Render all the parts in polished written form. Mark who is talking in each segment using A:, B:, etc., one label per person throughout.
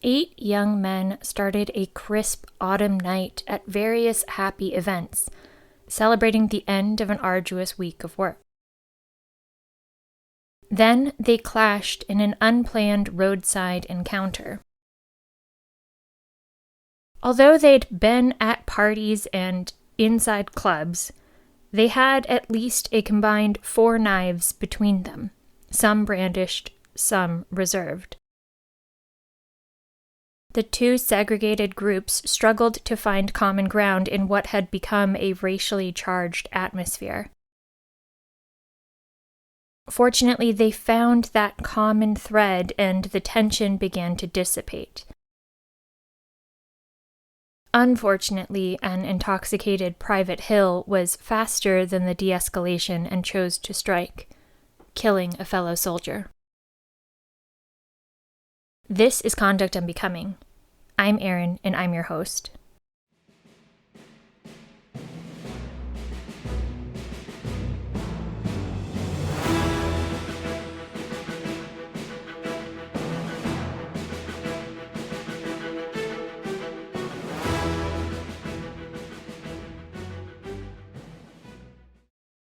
A: 8 young men started a crisp autumn night at various happy events, celebrating the end of an arduous week of work. Then they clashed in an unplanned roadside encounter. Although they'd been at parties and inside clubs, they had at least a combined 4 knives between them, some brandished, some reserved. The 2 segregated groups struggled to find common ground in what had become a racially charged atmosphere. Fortunately, they found that common thread and the tension began to dissipate. Unfortunately, an intoxicated Private Hill was faster than the de-escalation and chose to strike, killing a fellow soldier. This is Conduct Unbecoming. I'm Erin, and I'm your host.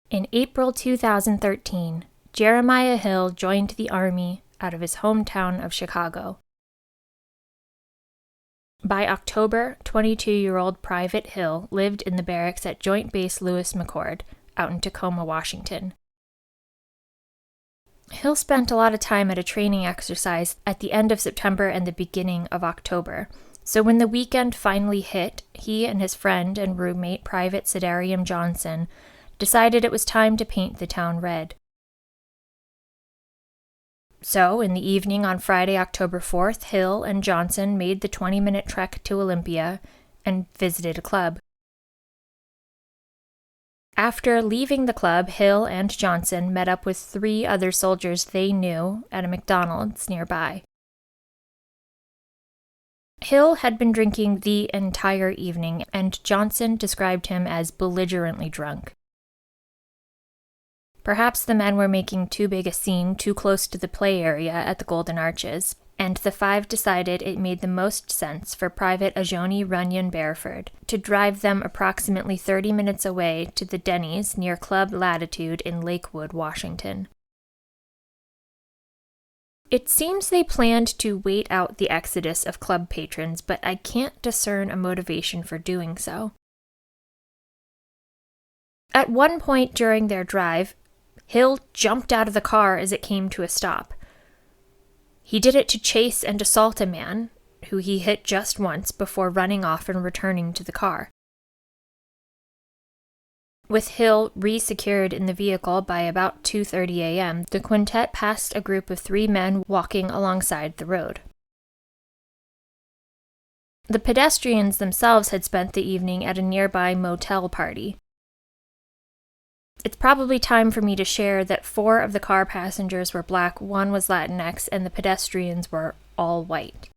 A: In April 2013, Jeremiah Hill joined the Army out of his hometown of Chicago. By October, 22-year-old Private Hill lived in the barracks at Joint Base Lewis McChord, out in Tacoma, Washington. Hill spent a lot of time at a training exercise at the end of September and the beginning of October, so when the weekend finally hit, he and his friend and roommate Private Sedarium Johnson decided it was time to paint the town red. So, in the evening on Friday, October 4th, Hill and Johnson made the 20-minute trek to Olympia and visited a club. After leaving the club, Hill and Johnson met up with 3 other soldiers they knew at a McDonald's nearby. Hill had been drinking the entire evening, and Johnson described him as belligerently drunk. Perhaps the men were making too big a scene too close to the play area at the Golden Arches, and the 5 decided it made the most sense for Private Ajoni Runyon Bearford to drive them approximately 30 minutes away to the Denny's near Club Latitude in Lakewood, Washington. It seems they planned to wait out the exodus of club patrons, but I can't discern a motivation for doing so. At one point during their drive, Hill jumped out of the car as it came to a stop. He did it to chase and assault a man, who he hit just once before running off and returning to the car. With Hill re-secured in the vehicle by about 2:30 a.m., the quintet passed a group of 3 men walking alongside the road. The pedestrians themselves had spent the evening at a nearby motel party. It's probably time for me to share that 4 of the car passengers were black, 1 was Latinx, and the pedestrians were all white.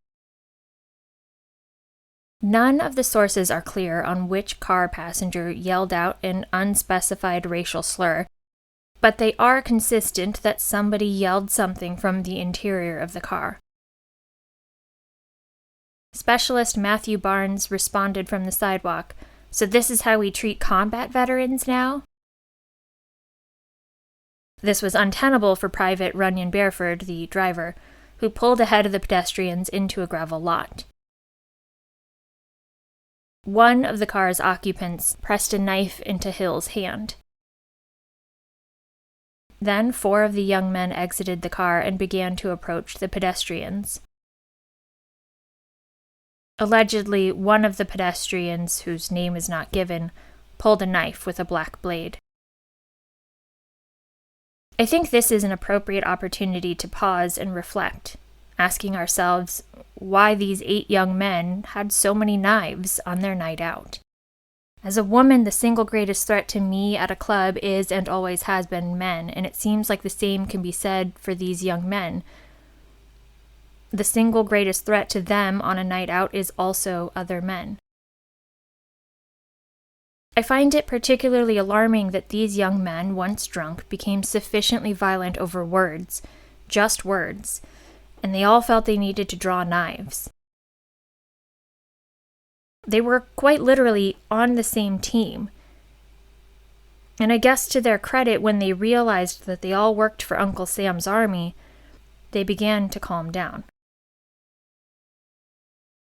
A: None of the sources are clear on which car passenger yelled out an unspecified racial slur, but they are consistent that somebody yelled something from the interior of the car. Specialist Matthew Barnes responded from the sidewalk, "So this is how we treat combat veterans now?" This was untenable for Private Runyon Bearford, the driver, who pulled ahead of the pedestrians into a gravel lot. One of the car's occupants pressed a knife into Hill's hand. Then 4 of the young men exited the car and began to approach the pedestrians. Allegedly, one of the pedestrians, whose name is not given, pulled a knife with a black blade. I think this is an appropriate opportunity to pause and reflect, asking ourselves why these 8 young men had so many knives on their night out. As a woman, the single greatest threat to me at a club is and always has been men, and it seems like the same can be said for these young men. The single greatest threat to them on a night out is also other men. I find it particularly alarming that these young men, once drunk, became sufficiently violent over words, just words, and they all felt they needed to draw knives. They were quite literally on the same team. And I guess to their credit, when they realized that they all worked for Uncle Sam's army, they began to calm down.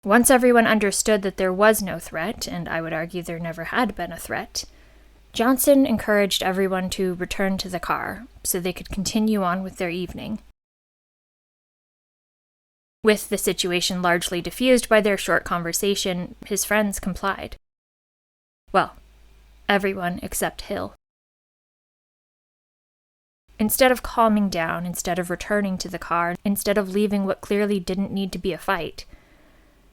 A: Once everyone understood that there was no threat, and I would argue there never had been a threat, Johnson encouraged everyone to return to the car so they could continue on with their evening. With the situation largely diffused by their short conversation, his friends complied. Well, everyone except Hill. Instead of calming down, instead of returning to the car, instead of leaving what clearly didn't need to be a fight,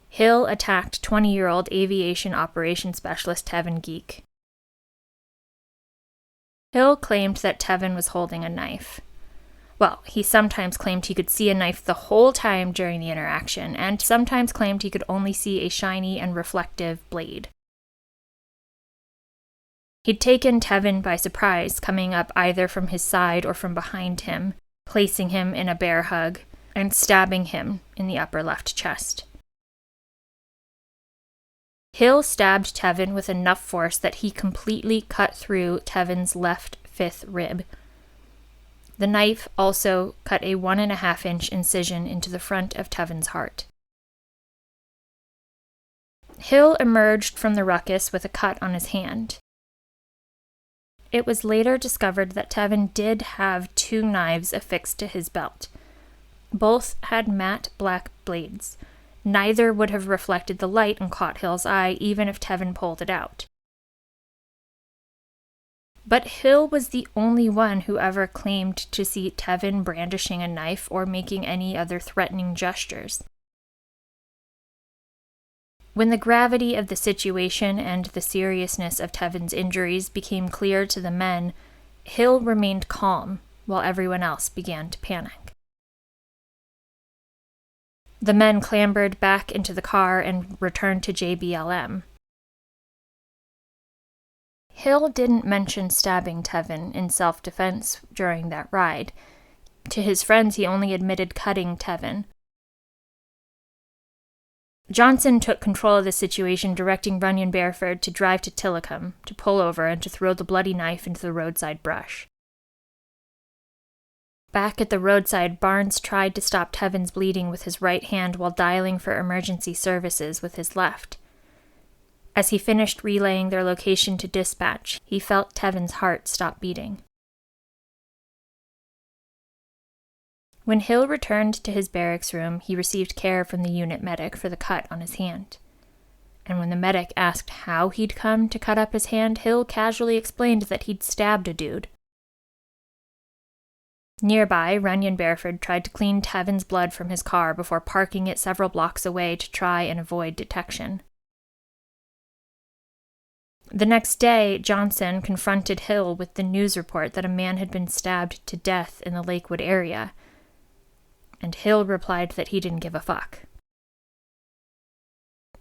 A: Hill attacked 20-year-old aviation operations specialist Tevin Geek. Hill claimed that Tevin was holding a knife. Well, he sometimes claimed he could see a knife the whole time during the interaction, and sometimes claimed he could only see a shiny and reflective blade. He'd taken Tevin by surprise, coming up either from his side or from behind him, placing him in a bear hug, and stabbing him in the upper left chest. Hill stabbed Tevin with enough force that he completely cut through Tevin's left fifth rib. The knife also cut a 1.5-inch incision into the front of Tevin's heart. Hill emerged from the ruckus with a cut on his hand. It was later discovered that Tevin did have 2 knives affixed to his belt. Both had matte black blades. Neither would have reflected the light and caught Hill's eye, even if Tevin pulled it out. But Hill was the only one who ever claimed to see Tevin brandishing a knife or making any other threatening gestures. When the gravity of the situation and the seriousness of Tevin's injuries became clear to the men, Hill remained calm while everyone else began to panic. The men clambered back into the car and returned to JBLM. Hill didn't mention stabbing Tevin in self-defense during that ride. To his friends, he only admitted cutting Tevin. Johnson took control of the situation, directing Runyon Bearford to drive to Tillicum, to pull over, and to throw the bloody knife into the roadside brush. Back at the roadside, Barnes tried to stop Tevin's bleeding with his right hand while dialing for emergency services with his left. As he finished relaying their location to dispatch, he felt Tevin's heart stop beating. When Hill returned to his barracks room, he received care from the unit medic for the cut on his hand. And when the medic asked how he'd come to cut up his hand, Hill casually explained that he'd stabbed a dude. Nearby, Runyon Bearford tried to clean Tevin's blood from his car before parking it several blocks away to try and avoid detection. The next day, Johnson confronted Hill with the news report that a man had been stabbed to death in the Lakewood area, and Hill replied that he didn't give a fuck.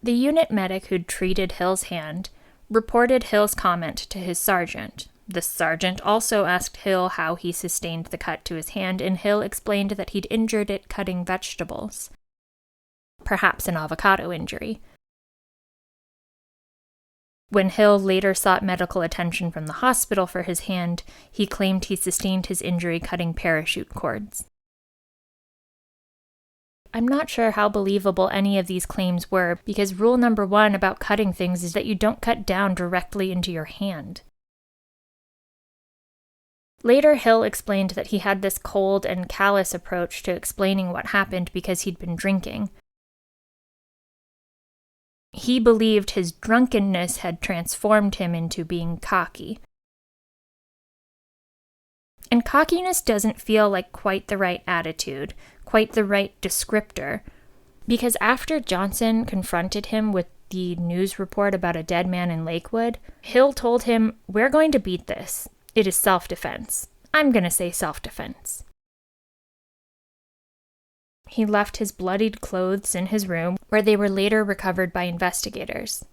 A: The unit medic who'd treated Hill's hand reported Hill's comment to his sergeant. The sergeant also asked Hill how he sustained the cut to his hand, and Hill explained that he'd injured it cutting vegetables. Perhaps an avocado injury. When Hill later sought medical attention from the hospital for his hand, he claimed he sustained his injury cutting parachute cords. I'm not sure how believable any of these claims were, because rule number 1 about cutting things is that you don't cut down directly into your hand. Later, Hill explained that he had this cold and callous approach to explaining what happened because he'd been drinking. He believed his drunkenness had transformed him into being cocky. And cockiness doesn't feel like quite the right attitude, quite the right descriptor, because after Johnson confronted him with the news report about a dead man in Lakewood, Hill told him, "We're going to beat this. It is self-defense. I'm going to say self-defense." He left his bloodied clothes in his room, where they were later recovered by investigators.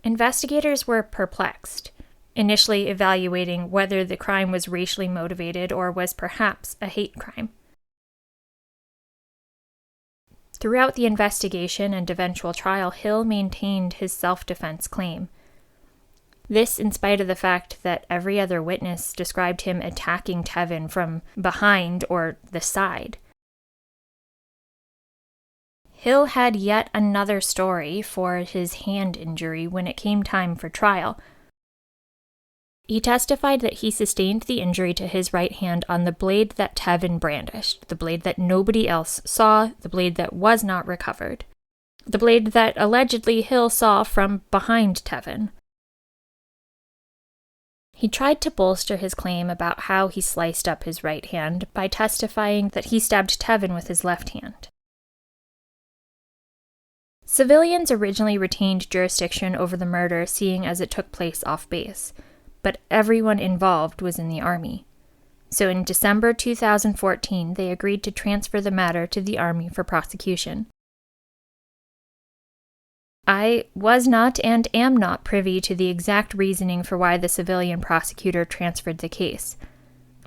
A: Investigators were perplexed, initially evaluating whether the crime was racially motivated or was perhaps a hate crime. Throughout the investigation and eventual trial, Hill maintained his self-defense claim. This in spite of the fact that every other witness described him attacking Tevin from behind or the side. Hill had yet another story for his hand injury when it came time for trial. He testified that he sustained the injury to his right hand on the blade that Tevin brandished, the blade that nobody else saw, the blade that was not recovered, the blade that allegedly Hill saw from behind Tevin. He tried to bolster his claim about how he sliced up his right hand by testifying that he stabbed Tevin with his left hand. Civilians originally retained jurisdiction over the murder, seeing as it took place off base, but everyone involved was in the Army. So in December 2014, they agreed to transfer the matter to the Army for prosecution. I was not and am not privy to the exact reasoning for why the civilian prosecutor transferred the case,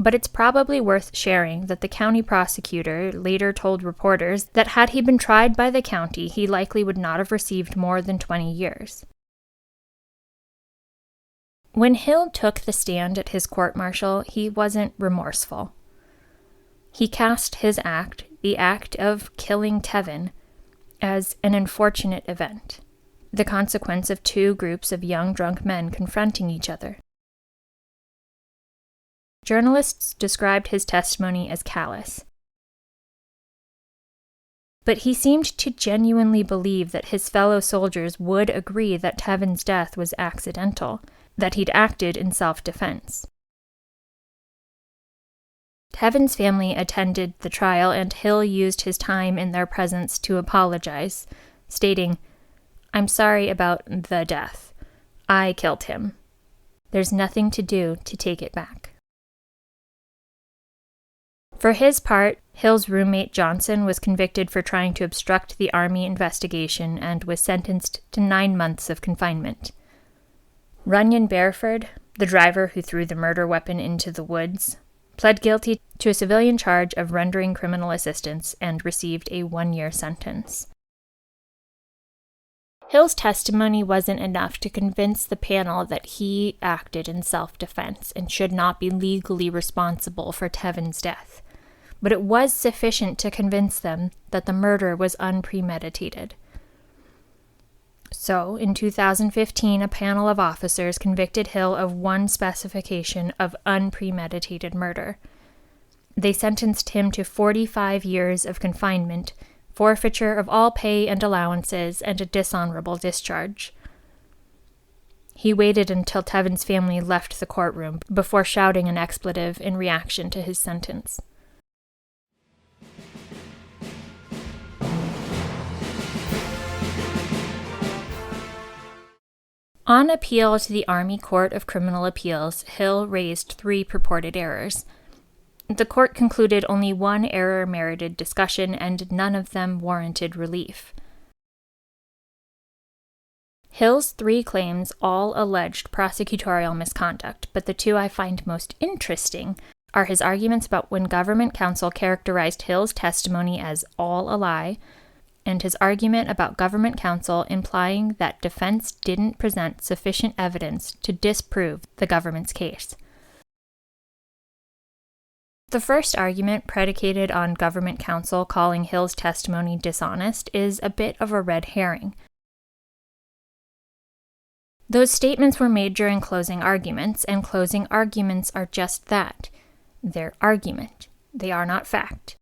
A: but it's probably worth sharing that the county prosecutor later told reporters that had he been tried by the county, he likely would not have received more than 20 years. When Hill took the stand at his court-martial, he wasn't remorseful. He cast his act, the act of killing Tevin, as an unfortunate event, the consequence of two groups of young drunk men confronting each other. Journalists described his testimony as callous, but he seemed to genuinely believe that his fellow soldiers would agree that Tevin's death was accidental, that he'd acted in self-defense. Tevin's family attended the trial, and Hill used his time in their presence to apologize, stating, "I'm sorry about the death. I killed him. There's nothing to do to take it back." For his part, Hill's roommate Johnson was convicted for trying to obstruct the Army investigation and was sentenced to 9 months of confinement. Runyon Bearford, the driver who threw the murder weapon into the woods, pled guilty to a civilian charge of rendering criminal assistance and received a 1-year sentence. Hill's testimony wasn't enough to convince the panel that he acted in self-defense and should not be legally responsible for Tevin's death, but it was sufficient to convince them that the murder was unpremeditated. So, in 2015, a panel of officers convicted Hill of one specification of unpremeditated murder. They sentenced him to 45 years of confinement, forfeiture of all pay and allowances, and a dishonorable discharge. He waited until Tevin's family left the courtroom before shouting an expletive in reaction to his sentence. On appeal to the Army Court of Criminal Appeals, Hill raised 3 purported errors. The court concluded only one error merited discussion, and none of them warranted relief. Hill's 3 claims all alleged prosecutorial misconduct, but the 2 I find most interesting are his arguments about when government counsel characterized Hill's testimony as all a lie, and his argument about government counsel implying that defense didn't present sufficient evidence to disprove the government's case. The first argument, predicated on government counsel calling Hill's testimony dishonest, is a bit of a red herring. Those statements were made during closing arguments, and closing arguments are just that. They're argument. They are not fact.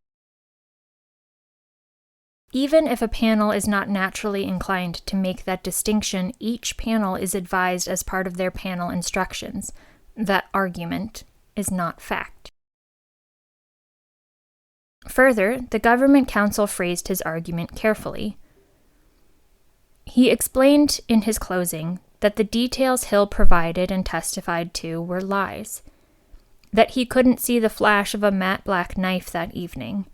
A: Even if a panel is not naturally inclined to make that distinction, each panel is advised as part of their panel instructions that argument is not fact. Further, the government counsel phrased his argument carefully. He explained in his closing that the details Hill provided and testified to were lies, that he couldn't see the flash of a matte black knife that evening,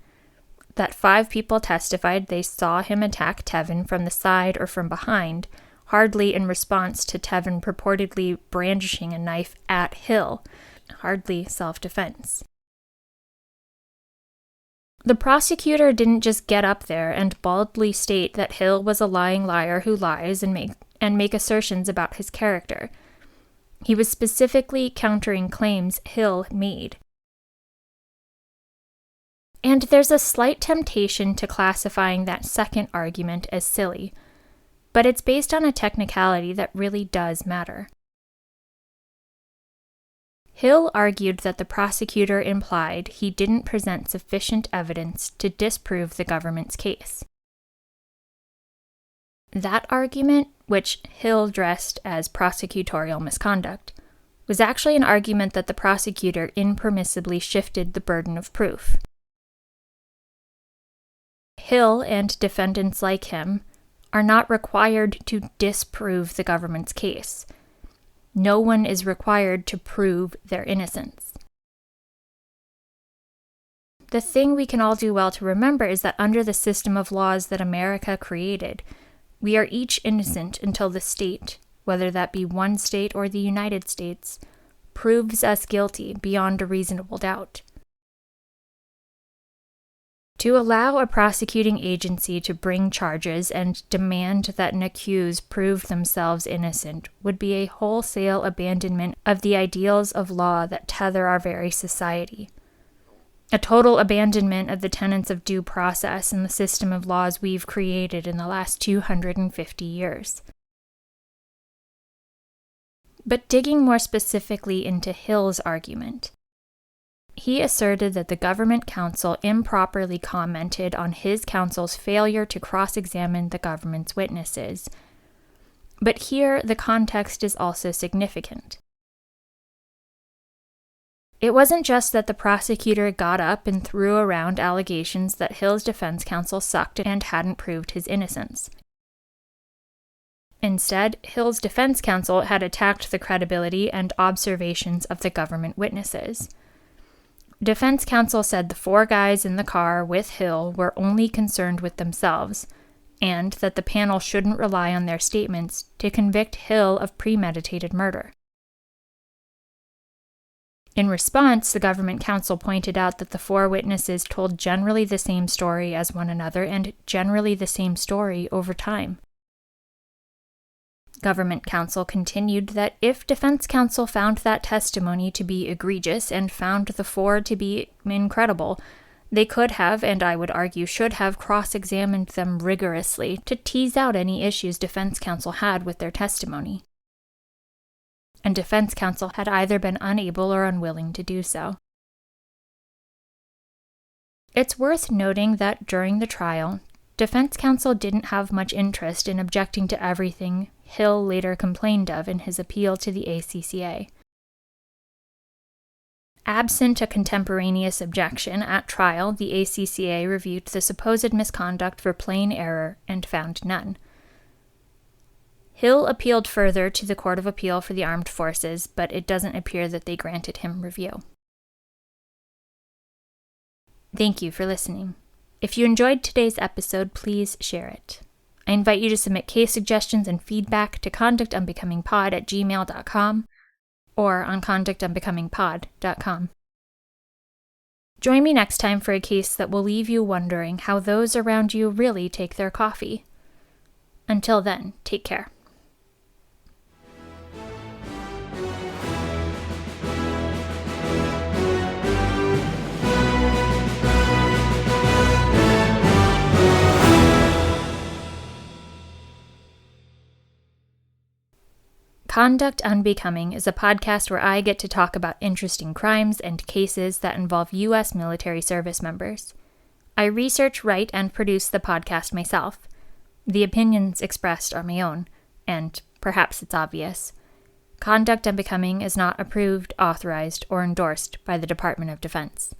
A: that 5 people testified they saw him attack Tevin from the side or from behind, hardly in response to Tevin purportedly brandishing a knife at Hill, hardly self-defense. The prosecutor didn't just get up there and baldly state that Hill was a lying liar who lies and make assertions about his character. He was specifically countering claims Hill made. And there's a slight temptation to classifying that second argument as silly, but it's based on a technicality that really does matter. Hill argued that the prosecutor implied he didn't present sufficient evidence to disprove the government's case. That argument, which Hill dressed as prosecutorial misconduct, was actually an argument that the prosecutor impermissibly shifted the burden of proof. Hill and defendants like him are not required to disprove the government's case. No one is required to prove their innocence. The thing we can all do well to remember is that under the system of laws that America created, we are each innocent until the state, whether that be one state or the United States, proves us guilty beyond a reasonable doubt. To allow a prosecuting agency to bring charges and demand that an accused prove themselves innocent would be a wholesale abandonment of the ideals of law that tether our very society. A total abandonment of the tenets of due process and the system of laws we've created in the last 250 years. But digging more specifically into Hill's argument, he asserted that the government counsel improperly commented on his counsel's failure to cross-examine the government's witnesses. But here, the context is also significant. It wasn't just that the prosecutor got up and threw around allegations that Hill's defense counsel sucked and hadn't proved his innocence. Instead, Hill's defense counsel had attacked the credibility and observations of the government witnesses. Defense counsel said the four guys in the car with Hill were only concerned with themselves, and that the panel shouldn't rely on their statements to convict Hill of premeditated murder. In response, the government counsel pointed out that the four witnesses told generally the same story as one another and generally the same story over time. Government counsel continued that if defense counsel found that testimony to be egregious and found the four to be incredible, they could have, and I would argue should have, cross-examined them rigorously to tease out any issues defense counsel had with their testimony. And defense counsel had either been unable or unwilling to do so. It's worth noting that during the trial, defense counsel didn't have much interest in objecting to everything Hill later complained of in his appeal to the ACCA. Absent a contemporaneous objection at trial, the ACCA reviewed the supposed misconduct for plain error and found none. Hill appealed further to the Court of Appeal for the Armed Forces, but it doesn't appear that they granted him review. Thank you for listening. If you enjoyed today's episode, please share it. I invite you to submit case suggestions and feedback to conductunbecomingpod@gmail.com or on conductunbecomingpod.com. Join me next time for a case that will leave you wondering how those around you really take their coffee. Until then, take care. Conduct Unbecoming is a podcast where I get to talk about interesting crimes and cases that involve U.S. military service members. I research, write, and produce the podcast myself. The opinions expressed are my own, and perhaps it's obvious. Conduct Unbecoming is not approved, authorized, or endorsed by the Department of Defense.